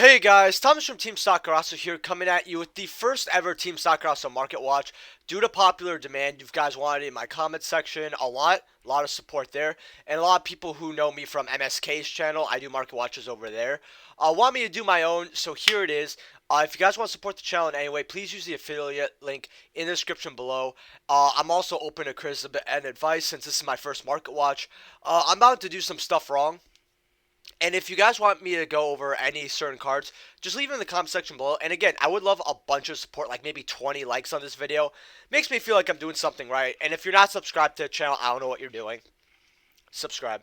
Hey guys, Thomas from Team Sakurazo here, coming at you with the first ever Team Sakurazo Market Watch. Due to popular demand, you guys wanted it in my comment section a lot of support there, and a lot of people who know me from MSK's channel, I do market watches over there, want me to do my own, so here it is. If you guys want to support the channel in any way, please use the affiliate link in the description below. I'm also open to criticism and advice since this is my first market watch. I'm about to do some stuff wrong. And if you guys want me to go over any certain cards, just leave it in the comment section below. And again, I would love a bunch of support, like maybe 20 likes on this video. Makes me feel like I'm doing something right. And if you're not subscribed to the channel, I don't know what you're doing. Subscribe.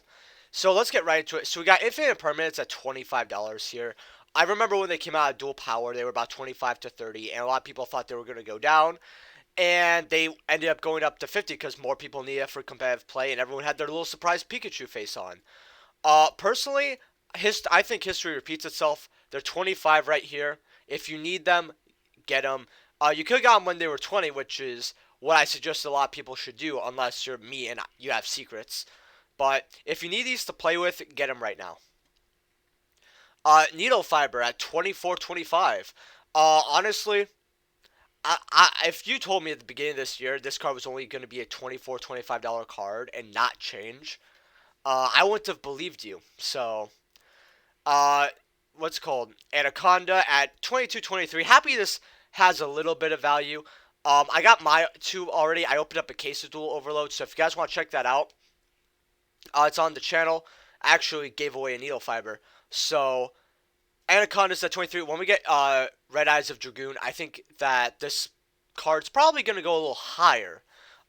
So let's get right into it. So we got Infinite Permanents at $25 here. I remember when they came out of Dual Power, they were about 25 to 30, and a lot of people thought they were going to go down. And they ended up going up to 50 because more people need it for competitive play, and everyone had their little surprise Pikachu face on. Personally, I think history repeats itself. They're 25 right here. If you need them, get them. You could have got them when they were 20, which is what I suggest a lot of people should do, unless you're me and you have secrets. But if you need these to play with, get them right now. Needle Fiber at 24.25. Honestly, if you told me at the beginning of this year this card was only going to be a $24-25 card and not change, I wouldn't have believed you. So, what's it called? Anaconda at 22.23. Happy this has a little bit of value. I got my two already. I opened up a case of Dual Overload, so if you guys want to check that out, it's on the channel. I actually gave away a needle fiber. So, Anaconda's at 23. When we get Red Eyes of Dragoon, I think that this card's probably going to go a little higher.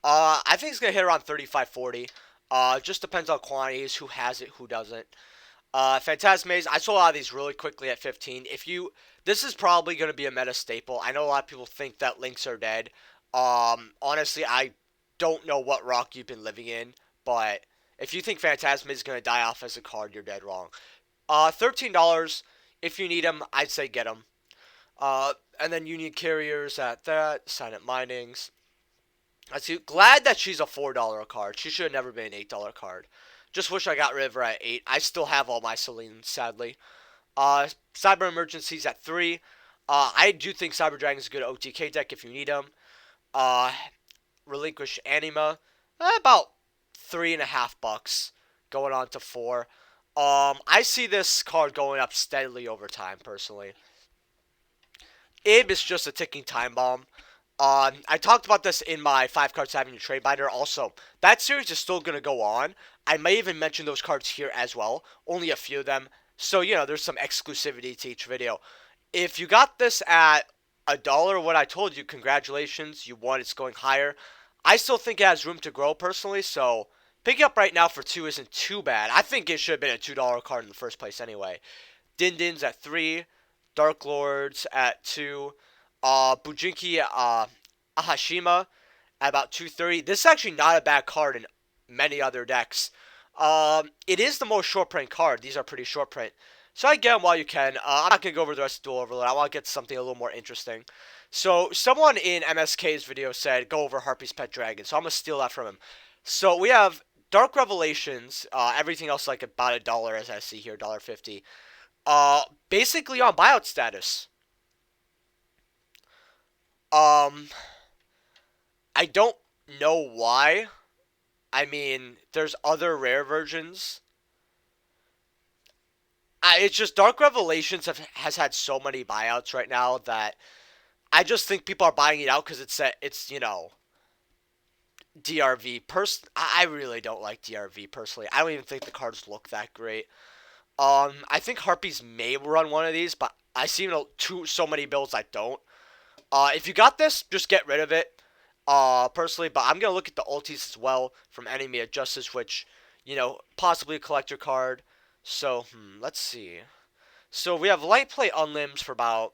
I think it's going to hit around 35-40. Just depends on quantities, who has it, who doesn't. Phantasmaze, I saw a lot of these really quickly at 15. This is probably going to be a meta staple. I know a lot of people think that links are dead. Honestly, I don't know what rock you've been living in, but if you think Phantasmaze is going to die off as a card, you're dead wrong. $13, if you need them, I'd say get them. And then Union Carriers at that, Silent Minings. Glad that she's a $4 card. She should have never been an $8 card. Just wish I got rid of her at 8. I still have all my Celine, sadly. Cyber Emergencies at 3. I do think Cyber Dragon is a good OTK deck if you need them. Relinquish Anima, about $3.50, going on to 4. I see this card going up steadily over time, personally. Ib is just a ticking time bomb. I talked about this in my 5 cards having a trade binder. Also, that series is still going to go on. I may even mention those cards here as well. Only a few of them. So, there's some exclusivity to each video. If you got this at $1, what I told you, congratulations. You won. It's going higher. I still think it has room to grow, personally. So, picking up right now for 2 isn't too bad. I think it should have been a $2 card in the first place anyway. Din-Dins at 3. Dark Lords at 2. Bujinki Ahashima at about 230. This is actually not a bad card in many other decks. It is the most short print card. These are pretty short print. So I get them while you can. I'm not going to go over the rest of Dual Overload. I want to get to something a little more interesting. So someone in MSK's video said go over Harpy's Pet Dragon. So I'm going to steal that from him. So we have Dark Revelations. Everything else like about $1 as I see here, $1.50. Basically on buyout status. I don't know why. I mean, there's other rare versions. It's just Dark Revelations has had so many buyouts right now that I just think people are buying it out because it's DRV. I really don't like DRV personally. I don't even think the cards look that great. I think Harpies may run one of these, but I see so many builds I don't. If you got this, just get rid of it. Personally, but I'm going to look at the ultis as well from Enemy of Justice, which, possibly a collector card. So, let's see. So, we have Light Play Unlimbs for about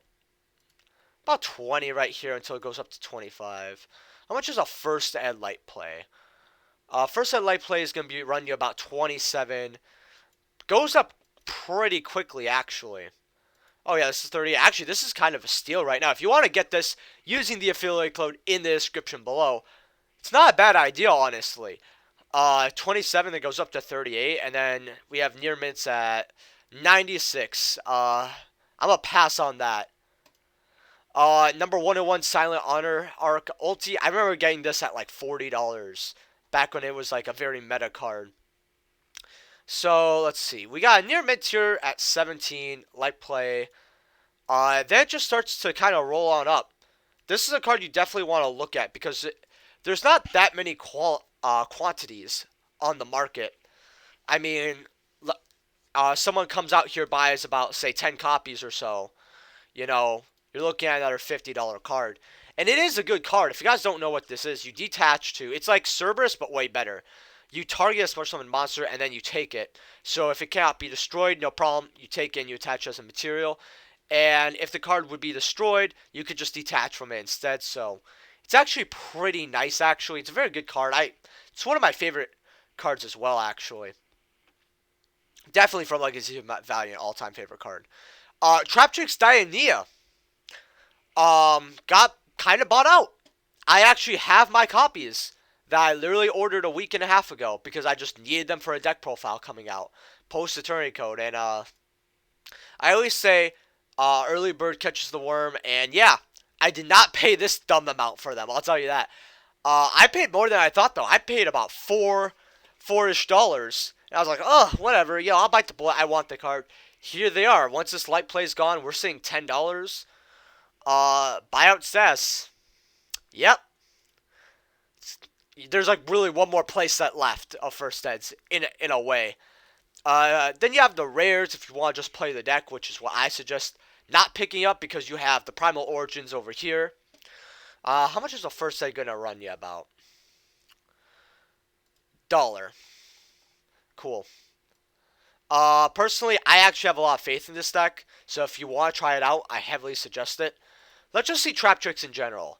20 right here until it goes up to 25. How much is a First Ed Light Play? First Ed Light Play is going to be run you about 27. Goes up pretty quickly, actually. Oh, yeah, this is 30. Actually, this is kind of a steal right now. If you want to get this using the affiliate code in the description below, it's not a bad idea, honestly. 27 that goes up to 38, and then we have near mints at 96. I'm gonna pass on that. Number 101 Silent Honor Arc Ulti. I remember getting this at like $40 back when it was like a very meta card. So let's see. We got a near mid tier at 17, light play. Then it just starts to kind of roll on up. This is a card you definitely want to look at because there's not that many quantities on the market. I mean, someone comes out here, buys about, say, 10 copies or so. You know, you're looking at another $50 card. And it is a good card. If you guys don't know what this is, you detach to. It's like Cerberus, but way better. You target a special summon monster, and then you take it. So if it cannot be destroyed, no problem. You take it and you attach it as a material. And if the card would be destroyed, you could just detach from it instead. So it's actually pretty nice, actually. It's a very good card. It's one of my favorite cards as well, actually. Definitely from Legacy of Valiant, all-time favorite card. Traptrix Diania got kind of bought out. I actually have my copies that I literally ordered a week and a half ago because I just needed them for a deck profile coming out post Eternity Code. And I always say early bird catches the worm. And yeah, I did not pay this dumb amount for them. I'll tell you that. I paid more than I thought though. I paid about four-ish dollars. And I was like, oh, whatever. Yeah, I'll bite the bullet. I want the card. Here they are. Once this light play's gone, we're seeing $10. Buyout status. Yep. There's like really one more play set left of first eds in a way. Then you have the rares if you want to just play the deck, which is what I suggest not picking up because you have the Primal Origins over here. How much is the first ed gonna run you about? Dollar. Cool. Personally, I actually have a lot of faith in this deck, so if you want to try it out, I heavily suggest it. Let's just see Traptrix in general.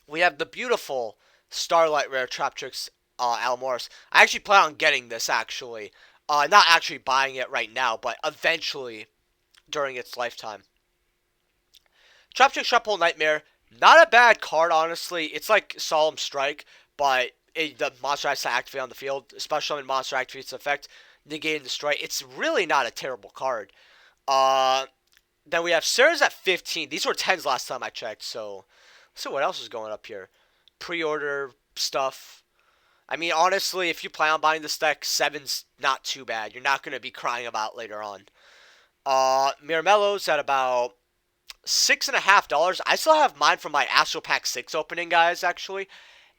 We have the beautiful Starlight Rare Traptrix Almoris. I actually plan on getting this, actually. Not actually buying it right now, but eventually during its lifetime. Traptrix Shrapple Nightmare. Not a bad card, honestly. It's like Solemn Strike, but the monster has to activate on the field. Special summon monster activates effect, negate and destroy. It's really not a terrible card. Then we have Sarah's at 15. These were 10s last time I checked, so let's see what else is going up here. Pre-order stuff. I mean, honestly, if you plan on buying this deck, 7's not too bad. You're not going to be crying about later on. Miramello's at about $6.50. I still have mine from my Astro Pack 6 opening, guys, actually.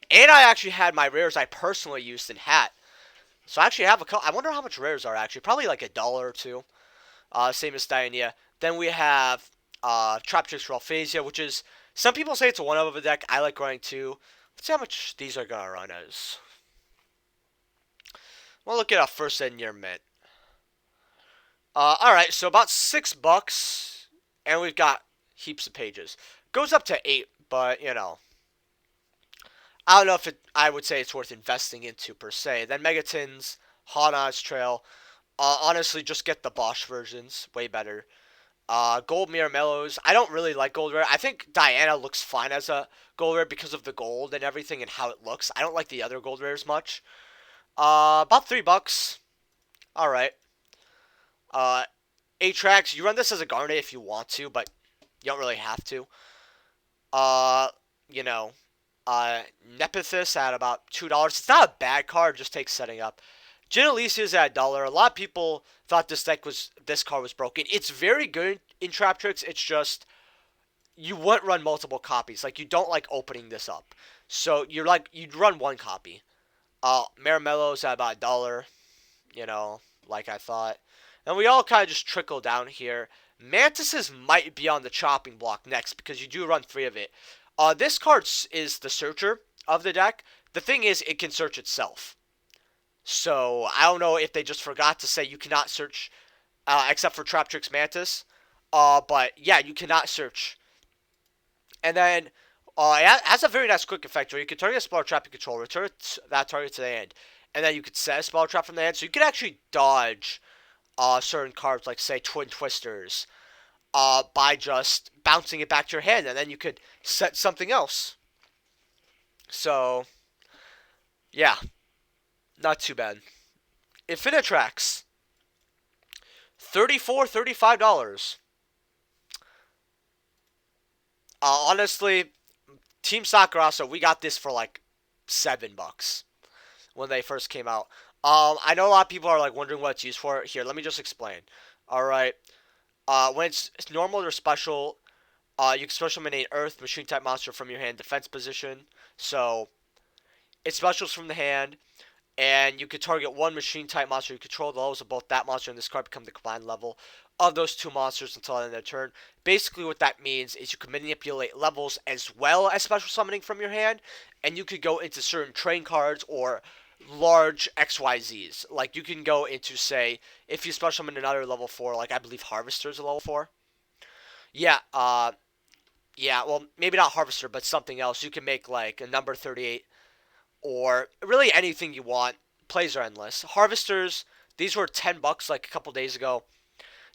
And I actually had my rares I personally used in Hat. So I actually have a couple. I wonder how much rares are actually. Probably like $1 or two. Same as Diania. Then we have Traptrix for Alphasia, which is, some people say it's a one of a deck. I like running two. Let's see how much these are going to run as. We'll look at a first ed near mint. Alright, so about $6. And we've got heaps of pages. Goes up to 8, but, you know. I don't know if I would say it's worth investing into per se. Then Megatins, Hana's Trail. Honestly, just get the Bosch versions. Way better. Gold Miramellos. I don't really like gold rare. I think Diana looks fine as a gold rare because of the gold and everything and how it looks. I don't like the other gold rares much. About $3. Alright. Atrax. You run this as a Garnet if you want to, but you don't really have to. You know. Nepithys at about $2. It's not a bad card, just takes setting up. Genelisia's at $1. A lot of people thought this card was broken. It's very good in Traptrix. It's just you wouldn't run multiple copies. Like you don't like opening this up. So you'd run one copy. Maramello's at about $1. You know, like I thought. And we all kind of just trickle down here. Mantises might be on the chopping block next because you do run 3 of it. This card is the searcher of the deck. The thing is, it can search itself. So, I don't know if they just forgot to say you cannot search, except for Traptrix Mantis. But, yeah, you cannot search. And then, it has a very nice quick effect where you can target a spell trap you control, return that target to the end. And then you could set a spell trap from the end. So, you can actually dodge certain cards, like, say, Twin Twisters. By just bouncing it back to your hand, and then you could set something else. So, yeah, not too bad. Infinitrax. $35. Honestly, Team Sakurasa, we got this for like $7 when they first came out. I know a lot of people are like wondering what it's used for. Here, let me just explain. All right. When it's normal or special, you can special summon Earth machine type monster from your hand defense position. So it specials from the hand, and you can target one machine type monster you control. The levels of both that monster and this card become the combined level of those two monsters until the end of their turn. Basically, what that means is you can manipulate levels as well as special summoning from your hand, and you could go into certain train cards or large XYZs. Like you can go into, say, if you special summon another level 4, like I believe Harvester is a level 4. Yeah, yeah, well, maybe not Harvester, but something else. You can make like a number 38 or really anything you want. Plays are endless. Harvesters, these were $10 like a couple days ago.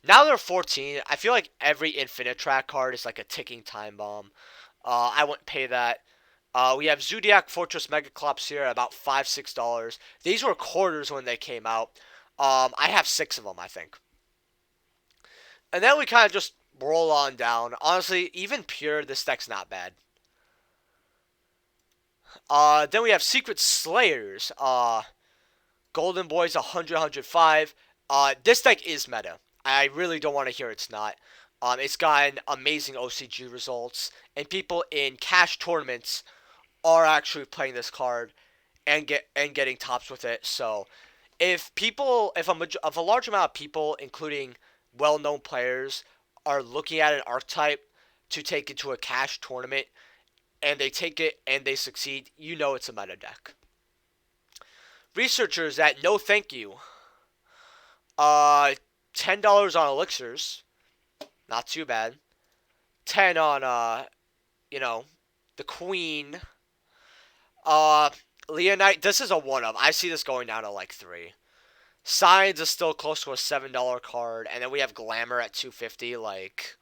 Now they're 14. I feel like every Infinite Track card is like a ticking time bomb. I wouldn't pay that. We have Zodiac Fortress Megaclops here at about $5-6. These were quarters when they came out. I have 6 of them, I think. And then we kind of just roll on down. Honestly, even pure, this deck's not bad. Then we have Secret Slayers. Golden Boys 100, 105. This deck is meta. I really don't want to hear it's not. It's gotten amazing OCG results, and people in cash tournaments are actually playing this card and getting tops with it. So, if a large amount of people, including well-known players, are looking at an archetype to take into a cash tournament, and they take it and they succeed, you know it's a meta deck. Researchers at No Thank You. $10 on elixirs. Not too bad. 10 on the Queen. Leonite, this is a one of. I see this going down to like 3. Signs is still close to a $7 card, and then we have Glamour at $2.50. Like,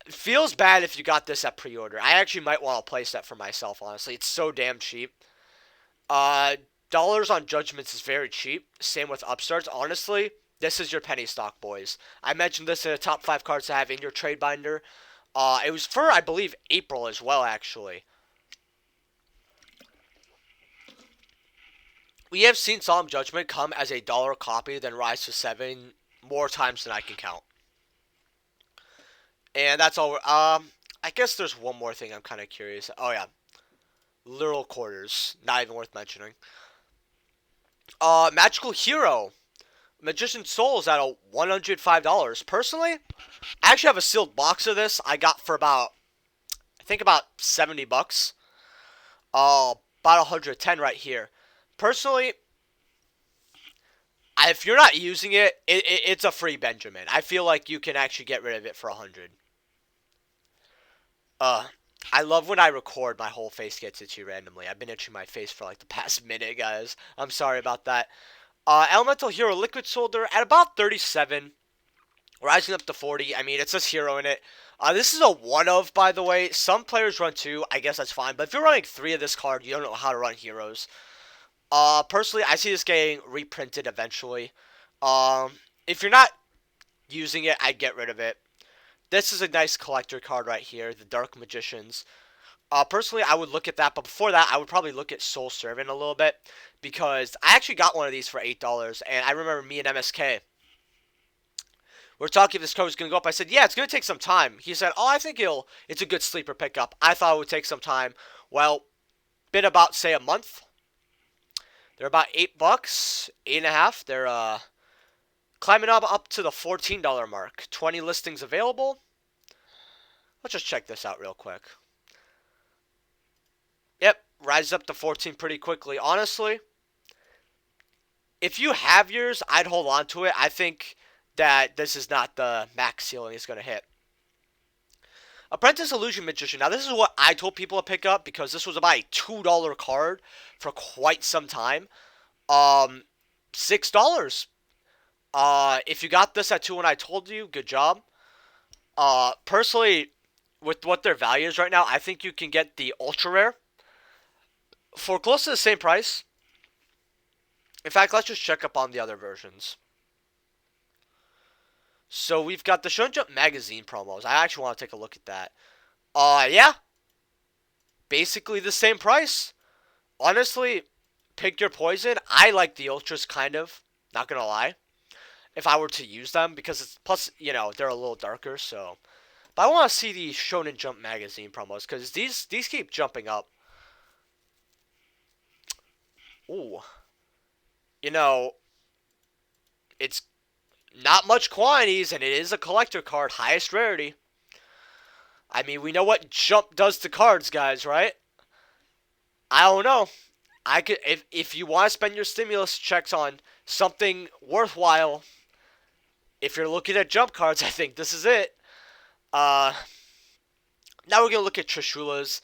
it feels bad if you got this at pre-order. I actually might want to place that for myself. Honestly, it's so damn cheap. Dollars on Judgments is very cheap. Same with Upstarts. Honestly, this is your penny stock, boys. I mentioned this in the top 5 cards to have in your trade binder. It was for, I believe, April as well, actually. We have seen Solemn Judgment come as a dollar copy, then rise to 7 more times than I can count. And that's all. I guess there's one more thing I'm kind of curious. Oh, yeah. Literal Quarters. Not even worth mentioning. Magical Hero. Magician Souls at a $105. Personally, I actually have a sealed box of this. I got for about, I think about $70. About 110 right here. Personally, if you're not using it, it's a free Benjamin. I feel like you can actually get rid of it for 100. I love when I record, my whole face gets itchy randomly. I've been itching my face for like the past minute, guys. I'm sorry about that. Elemental Hero Liquid Soldier at about 37. Rising up to 40. I mean, it says Hero in it. This is a one of, by the way. Some players run 2. I guess that's fine. But if you're running 3 of this card, you don't know how to run heroes. Personally, I see this getting reprinted eventually. If you're not using it, I'd get rid of it. This is a nice collector card right here, the Dark Magicians. Personally, I would look at that, but before that, I would probably look at Soul Servant a little bit, because I actually got one of these for $8, and I remember me and MSK we're talking if this card was going to go up. I said, yeah, it's going to take some time. He said, oh, I think it's a good sleeper pickup. I thought it would take some time. Well, been about, say, a month. They're about $8, 8.5. They're climbing up to the $14 mark. 20 listings available. Let's just check this out real quick. Yep, rises up to 14 pretty quickly. Honestly, if you have yours, I'd hold on to it. I think that this is not the max ceiling it's going to hit. Apprentice Illusion Magician. Now, this is what I told people to pick up, because this was about a $2 card for quite some time. $6. If you got this at 2 when I told you, good job. Personally, with what their value is right now, I think you can get the Ultra Rare for close to the same price. In fact, let's just check up on the other versions. So we've got the Shonen Jump magazine promos. I actually want to take a look at that. Yeah, basically the same price. Honestly, pick your poison. I like the ultras kind of. Not gonna lie. If I were to use them, because it's plus they're a little darker. So, but I want to see the Shonen Jump magazine promos because these keep jumping up. Ooh, you know it's not much quantities and it is a collector card, highest rarity. I mean, we know what Jump does to cards, guys, right? I don't know. I could if you want to spend your stimulus checks on something worthwhile. If you're looking at Jump cards, I think this is it. Uh, Now we're gonna look at Trishula's.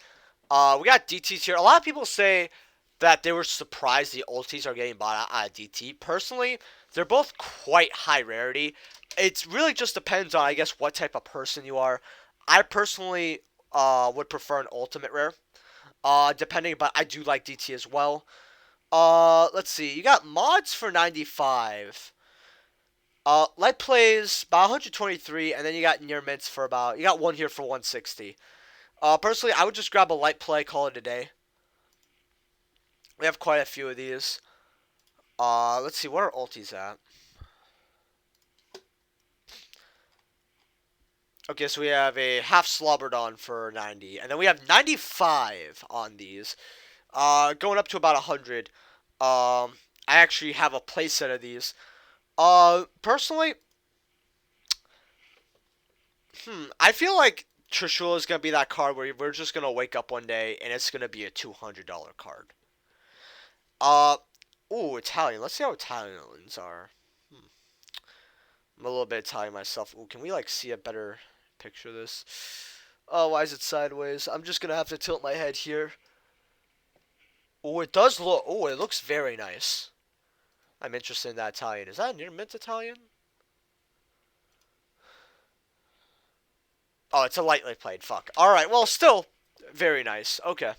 We got DTs here. A lot of people say that they were surprised the ultis are getting bought out of DT. Personally, they're both quite high rarity. It really just depends on, I guess, what type of person you are. I personally would prefer an ultimate rare. Depending, but I do like DT as well. Let's see. You got mods for 95. Light plays about 123, and then you got near mints for about. You got one here for 160. Personally, I would just grab a light play, call it a day. We have quite a few of these. Let's see, what are ultis at? Okay, so we have a half Slobberdon for 90, and then we have 95 on these. Going up to about 100. I actually have a playset of these. Personally, I feel like Trishula is gonna be that card where we're just gonna wake up one day and it's gonna be a $200 card. Uh, ooh, Italian. Let's see how Italians are. I'm a little bit Italian myself. Ooh, can we like see a better picture of this? Oh, why is it sideways? I'm just gonna have to tilt my head here. Oh, it does look. Oh, it looks very nice. I'm interested in that Italian. Is that a near mint Italian? Oh, it's a lightly played. Fuck. All right. Well, still very nice. Okay.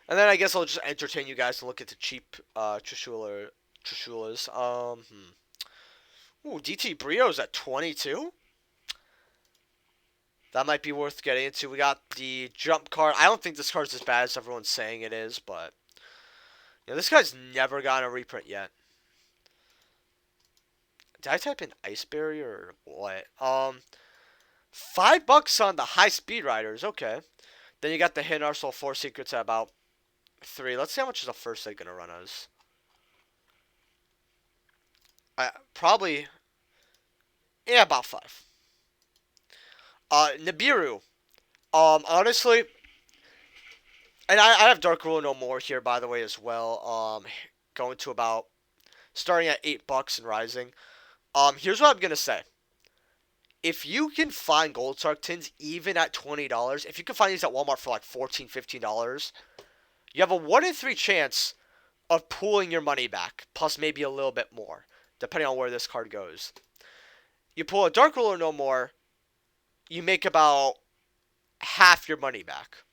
And then I guess I'll just entertain you guys to look at the cheap Trishulas. Ooh, DT Brio's at 22. That might be worth getting into. We got the jump card. I don't think this card's as bad as everyone's saying it is, but this guy's never gotten a reprint yet. Did I type in Ice Barrier or what? $5 on the high speed riders. Okay. Then you got the Hidden Arsenal 4 secrets at about 3. Let's see how much is the first egg gonna run us. Probably, yeah, about 5. Nibiru. Honestly, and I have Dark Rule No More here, by the way, as well. Going to about starting at $8 and rising. Here's what I'm gonna say. If you can find Gold Sark tins even at $20, if you can find these at Walmart for like $14, $15, you have a 1 in 3 chance of pulling your money back, plus maybe a little bit more, depending on where this card goes. You pull a Dark Ruler No More, you make about half your money back,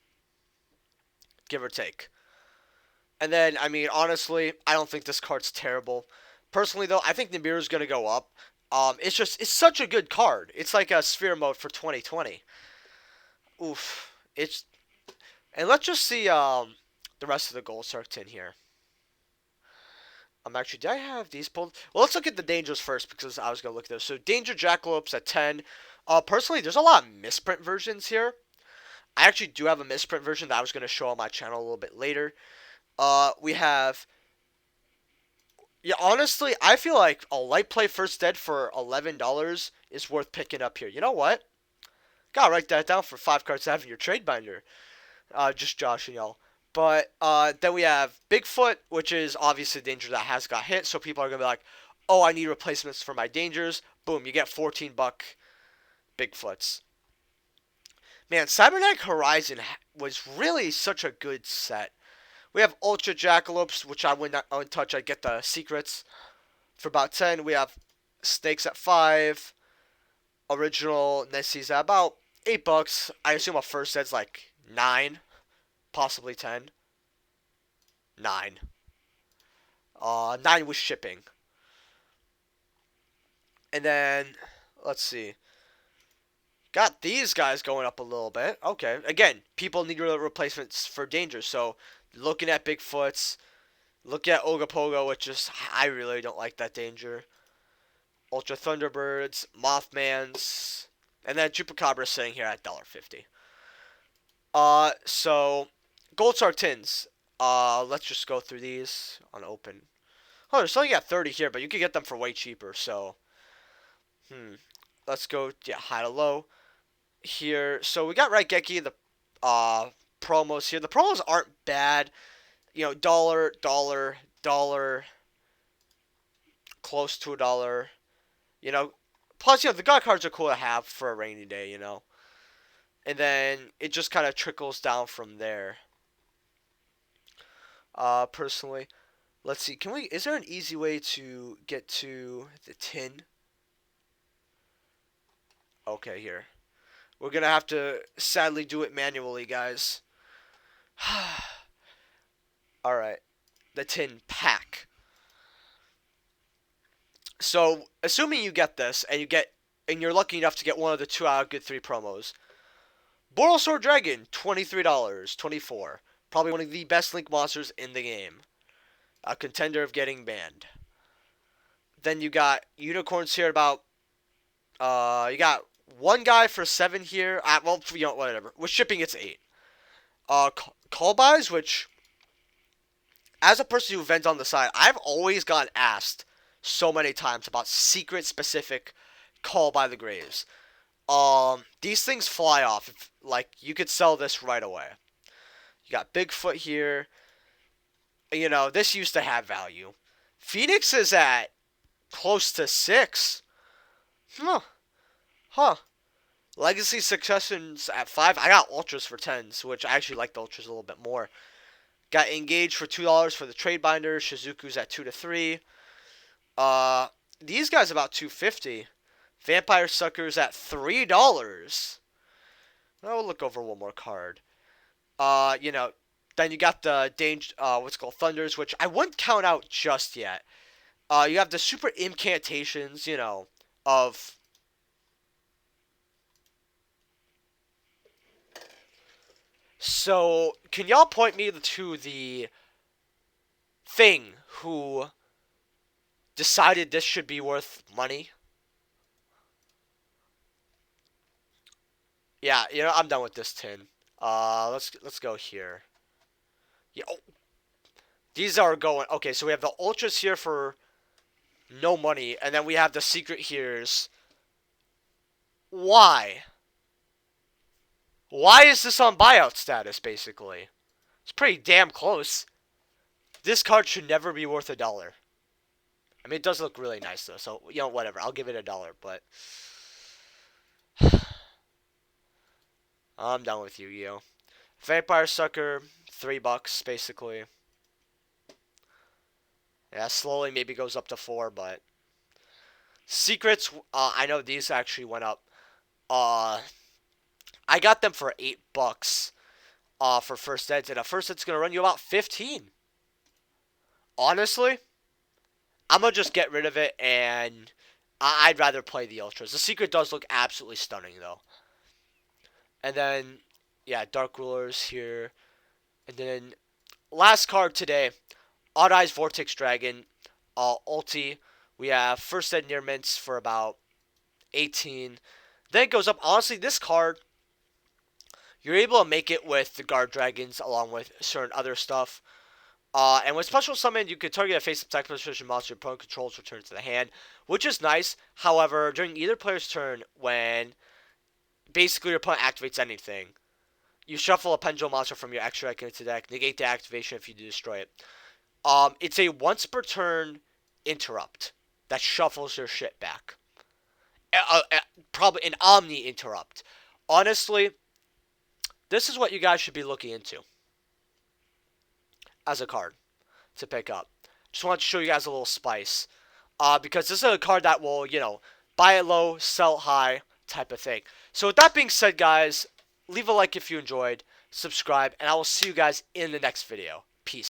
give or take. And then, I mean, honestly, I don't think this card's terrible. Personally, though, I think Nibiru's going to go up. It's such a good card. It's like a sphere mode for 2020. Oof. And let's just see the rest of the Gold Sark tin here. Actually, did I have these pulled? Well, let's look at the dangers first because I was gonna look at those. So, Danger Jackalopes at 10. Personally, there's a lot of misprint versions here. I actually do have a misprint version that I was gonna show on my channel a little bit later. We have. Yeah, honestly, I feel like a light play first dead for $11 is worth picking up here. You know what? Gotta write that down for 5 cards to have in your trade binder. Just joshing y'all. But then we have Bigfoot, which is obviously a danger that has got hit. So people are going to be like, oh, I need replacements for my dangers. Boom, you get $14 Bigfoots. Man, Cybernetic Horizon was really such a good set. We have Ultra Jackalopes, which I would not untouch. I'd get the secrets for about 10. We have Snakes at 5. Original Nessies at about $8. I assume a first set's like 9. Possibly 10. 9. 9 with shipping. And then, let's see. Got these guys going up a little bit. Okay. Again, people need replacements for danger. So, looking at Bigfoots. Look at Ogopogo, which is, I really don't like that danger. Ultra Thunderbirds, Mothmans, and then Chupacabra sitting here at $1.50. So, Gold Sartins. Let's just go through these on open. Oh, there's only got 30 here, but you could get them for way cheaper, so. Let's go, yeah, high to low here. So we got Raigeki, the promos here. The promos aren't bad. You know, dollar, close to $1. You know, plus, you know, the god cards are cool to have for a rainy day, you know. And then it just kind of trickles down from there. Personally, let's see. Is there an easy way to get to the tin? Okay, here. We're going to have to sadly do it manually, guys. Alright. The tin pack. So, assuming you get this, and you're lucky enough to get one of the 2 out of good 3 promos. Borrelsword Dragon, $23, $24. Probably one of the best Link monsters in the game. A contender of getting banned. Then you got unicorns here about, you got one guy for 7 here. Well, you know, whatever. With shipping, it's 8. Call buys, which, as a person who vends on the side, I've always gotten asked so many times about secret specific call by the Graves. These things fly off. Like, you could sell this right away. You got Bigfoot here. You know, this used to have value. Phoenix is at close to 6. Huh. Legacy Successions at 5. I got Ultras for 10s, which I actually like the Ultras a little bit more. Got Engage for $2 for the Trade Binder. Shizuku's at 2 to 3. These guys about $2.50. Vampire Suckers at $3. I'll look over one more card. You know, then you got the what's called Thunders, which I wouldn't count out just yet. You have the Super Incantations, you know, of. So, can y'all point me to the thing who decided this should be worth money? Yeah, you know, I'm done with this tin. Let's go here. Yeah, oh, these are going. Okay, so we have the Ultras here for no money, and then we have the secret here's. Why? Why is this on buyout status, basically? It's pretty damn close. This card should never be worth $1. I mean, it does look really nice, though, so, you know, whatever. I'll give it $1, but. I'm done with Yu-Gi-Oh! Vampire Sucker, $3, basically. Yeah, slowly maybe goes up to 4, but. Secrets, I know these actually went up. I got them for $8 for first eds, and a first ed's gonna run you about 15. Honestly, I'm gonna just get rid of it, and I'd rather play the Ultras. The secret does look absolutely stunning, though. And then, yeah, Dark Rulers here. And then, last card today, Odd Eyes Vortex Dragon, ulti. We have first ed near mints for about 18. Then it goes up. Honestly, this card, you're able to make it with the Guard Dragons along with certain other stuff. And with Special Summon, you can target a face-up attack position monster your opponent controls return to the hand, which is nice. However, during either player's turn, when basically your opponent activates anything, you shuffle a Pendulum monster from your extra deck into the deck, negate the activation if you destroy it. It's a once per turn interrupt that shuffles your shit back. Probably an Omni interrupt. Honestly, this is what you guys should be looking into as a card to pick up. Just wanted to show you guys a little spice. Because this is a card that will, you know, buy it low, sell high type of thing. So with that being said, guys, leave a like if you enjoyed, subscribe, and I will see you guys in the next video. Peace.